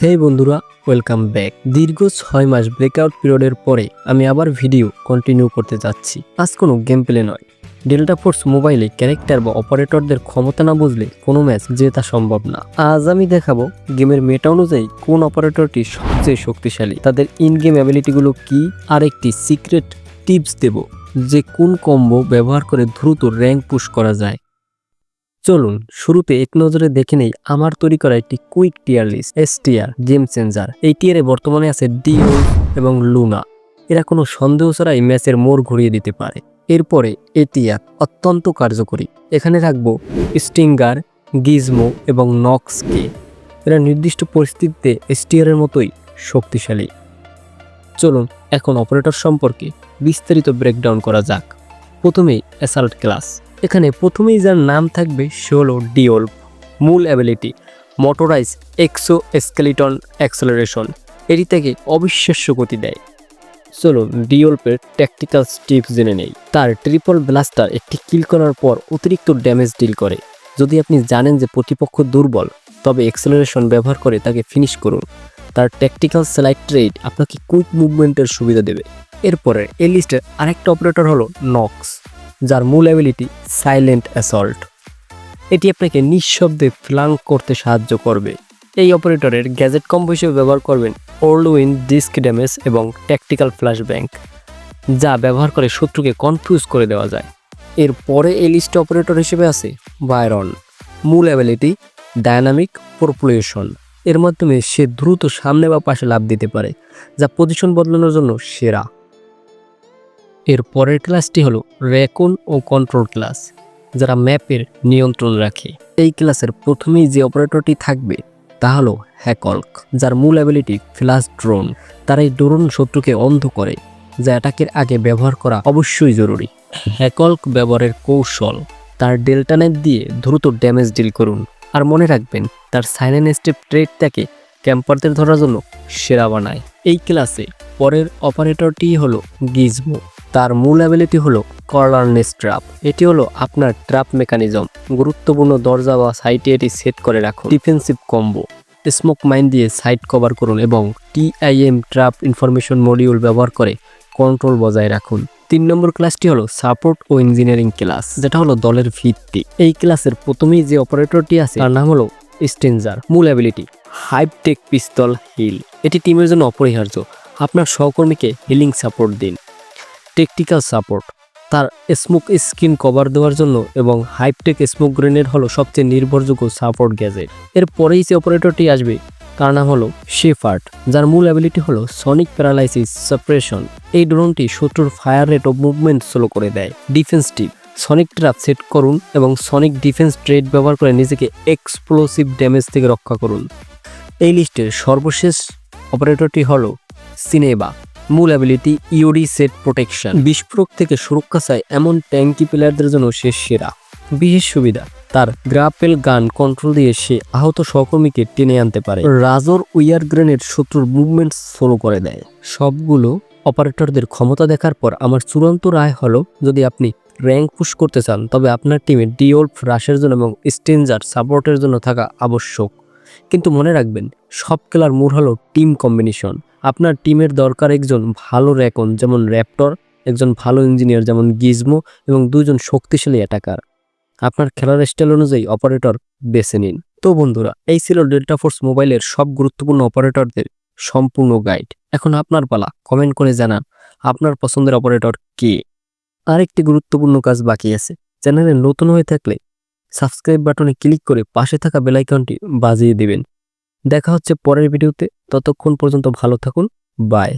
হেই বন্ধুরা, welcome back. দীর্ঘ 6 মাস breakout পিরিয়ডের পরে আমি আবার ভিডিও কন্টিনিউ করতে যাচ্ছি। আজ কোনো গেম প্লে নয়, ডেল্টা ফোর্স মোবাইলে ক্যারেক্টার বা অপারেটরদের ক্ষমতা না বুঝলে কোনো ম্যাচ জেতা সম্ভব না। আজ আমি দেখাবো গেমের মেটা অনুযায়ী কোন অপারেটরটি সবচেয়ে শক্তিশালী, তাদের ইন গেম অ্যাবিলিটিগুলো কি, আর একটি সিক্রেট টিপস দেব যে কোন কম্বো ব্যবহার করে দ্রুত র্যাঙ্ক পুশ করা যায়। চলুন শুরুতে এক নজরে দেখে নেই আমার তৈরি করা একটি কুইক টিয়ার লিস্ট। এস টিয়ার গেম চেঞ্জার। এই টিয়ারে বর্তমানে আছে ডিও এবং লুনা। এরা কোনো সন্দেহ ছাড়াই ম্যাচের মোড় ঘুরিয়ে দিতে পারে। এরপরে এ টিয়ার অত্যন্ত কার্যকরী। এখানে রাখবো স্টিঙ্গার, গিজমো এবং নক্সকে। এরা নির্দিষ্ট পরিস্থিতিতে এস টিয়ারের মতোই শক্তিশালী। চলুন এখন অপারেটর সম্পর্কে বিস্তারিত ব্রেকডাউন করা যাক। প্রথমেই অ্যাসাল্ট ক্লাস। এখানে প্রথমেই যার নাম থাকবে সে হলো ডিওল্ফ। মূল ability motorise exoskeleton acceleration. এটি থেকে অবিশ্বাস্য গতি দেয়। চলুন ডিওল্ফের ট্যাকটিক্যাল টিপস জেনে নেই। তার ট্রিপল ব্লাস্টার একটি কিল করার পর অতিরিক্ত ড্যামেজ ডিল করে। যদি আপনি জানেন যে প্রতিপক্ষ দুর্বল, তবে অ্যাক্সেলারেশন ব্যবহার করে তাকে ফিনিশ করুন। তার ট্যাকটিক্যাল স্লাইড ট্রেড আপনাকে কুইক মুভমেন্টের সুবিধা দেবে। এরপরে এই লিস্টের আরেকটা অপারেটর হলো নক্স, যার মূল অ্যাবিলিটি সাইলেন্ট অ্যাসল্ট। এটি আপনাকে নিঃশব্দে ফ্লাঙ্ক করতে সাহায্য করবে। এই অপারেটরের গ্যাজেট কম্বো হিসেবে ব্যবহার করবেন ওল্ড উইন ডিস্ক ড্যামেজ এবং ট্যাকটিক্যাল ফ্ল্যাশ ব্যাংক, যা ব্যবহার করে শত্রুকে কনফিউজ করে দেওয়া যায়। এরপরে এই লিস্টে অপারেটর হিসেবে আছে বাইরন। মূল অ্যাবিলিটি ডায়নামিক প্রপোলেশন। এর মাধ্যমে সে দ্রুত সামনে বা পাশে লাফ দিতে পারে, যা পজিশন বদলানোর জন্য সেরা। এর পরের ক্লাসটি হলো র্যাকুন ও কন্ট্রোল ক্লাস, যারা ম্যাপের নিয়ন্ত্রণ রাখে। এই ক্লাসের প্রথমেই যে অপারেটরটি থাকবে তা হলো হ্যাকল্ক, যার মূল অ্যাবিলিটি ফ্ল্যাশ ড্রোন। তার এই ড্রোন শত্রুকে অন্ধ করে, যা অ্যাটাকের আগে ব্যবহার করা অবশ্যই জরুরি। হ্যাকল্ক ব্যবহারের কৌশল: তার ডেল্টা নেট দিয়ে দ্রুত ড্যামেজ ডিল করুন। আর মনে রাখবেন, তার সাইলেন্ট স্টেপ ট্রেড তাকে ক্যাম্পারদের ধরার জন্য সেরা বানায়। এই ক্লাসে পরের অপারেটরটি হলো গিজমো। তার মূল অ্যাবিলিটি হলো কর্নারনেস ট্র্যাপ। এটি হলো আপনার ট্র্যাপ মেকানিজম। গুরুত্বপূর্ণ দরজা বা সাইটে এটি সেট করে রাখুন। ডিফেন্সিভ কম্বো: স্মোক মাইন দিয়ে সাইট কভার করুন এবং টিআইএম ট্র্যাপ ইনফরমেশন মডিউল ব্যবহার করে কন্ট্রোল বজায় রাখুন। 3 নম্বর ক্লাসটি হলো সাপোর্ট ও ইঞ্জিনিয়ারিং ক্লাস, যেটা হলো দলের ভিত্তি। এই ক্লাসের প্রথমেই যে অপারেটরটি আছে তার নাম হলো স্টেঞ্জার। মূল অ্যাবিলিটি হাইপটেক পিস্তল হিল। এটি টিমের জন্য অপরিহার্য। আপনার সহকর্মীকে হিলিং সাপোর্ট দিন। টেকটিক্যাল সাপোর্ট: তার স্মোক স্ক্রিন কভার দেওয়ার জন্য এবং হাইপটেক স্মোক গ্রেনেড হলো সবচেয়ে নির্ভরযোগ্য সাপোর্ট গ্যাজেট। এরপরেই যে অপারেটরটি আসবে তার নাম হলো শেফার্ড, যার মূল অ্যাবিলিটি হলো সনিক প্যারালাইসিস সাপ্রেশন। এই ড্রোনটি শত্রুর ফায়ার রেট ও মুভমেন্ট স্লো করে দেয়। ডিফেন্স টিপ: সনিক ট্র্যাপ সেট করুন এবং সনিক ডিফেন্স ট্রেড ব্যবহার করে নিজেকে এক্সপ্লোসিভ ড্যামেজ থেকে রক্ষা করুন। এই লিস্টের সর্বশেষ অপারেটরটি হলো সিনেবা। মূল অ্যাবিলিটি ইউডি সেট প্রোটেকশন। বিস্ফোরক থেকে সুরক্ষা চায় এমন ট্যাঙ্কি প্লেয়ারদের জন্য সে সেরা। বিশেষ সুবিধা: তার গ্রাপেল গান কন্ট্রোল দিয়ে সে আহত সহকর্মীকে টেনে আনতে পারে। রাজর উইয়ার গ্রেনেড শত্রুর মুভমেন্ট স্লো করে দেয়। সবগুলো অপারেটরদের ক্ষমতা দেখার পর আমার চূড়ান্ত রায় হলো, যদি আপনি র্যাঙ্ক পুশ করতে চান তবে আপনার টিমে ডিওল্ফ রাশের জন্য এবং স্টেঞ্জার সাপোর্টের জন্য থাকা আবশ্যক। কিন্তু মনে রাখবেন, সব খেলার মূল হলো টিম কম্বিনেশন। আপনার টিমের দরকার একজন ভালো র্যাকন যেমন র্যাপটর, একজন ভালো ইঞ্জিনিয়ার যেমন গিজমো এবং 2 জন শক্তিশালী অ্যাটাকার। আপনার খেলার স্টাইল অনুযায়ী অপারেটর বেছে নিন। তো বন্ধুরা, এই ছিল ডেল্টা ফোর্স মোবাইলের সব গুরুত্বপূর্ণ অপারেটরদের সম্পূর্ণ গাইড। এখন আপনার পালা, কমেন্ট করে জানান আপনার পছন্দের অপারেটর কে। আরেকটি গুরুত্বপূর্ণ কাজ বাকি আছে। চ্যানেলে নতুন হয়ে থাকলে সাবস্ক্রাইব বাটনে ক্লিক করে পাশে থাকা বেল আইকনটি বাজিয়ে দিবেন। দেখা হচ্ছে পরের ভিডিওতে। ততক্ষণ পর্যন্ত ভালো থাকুন। বাই।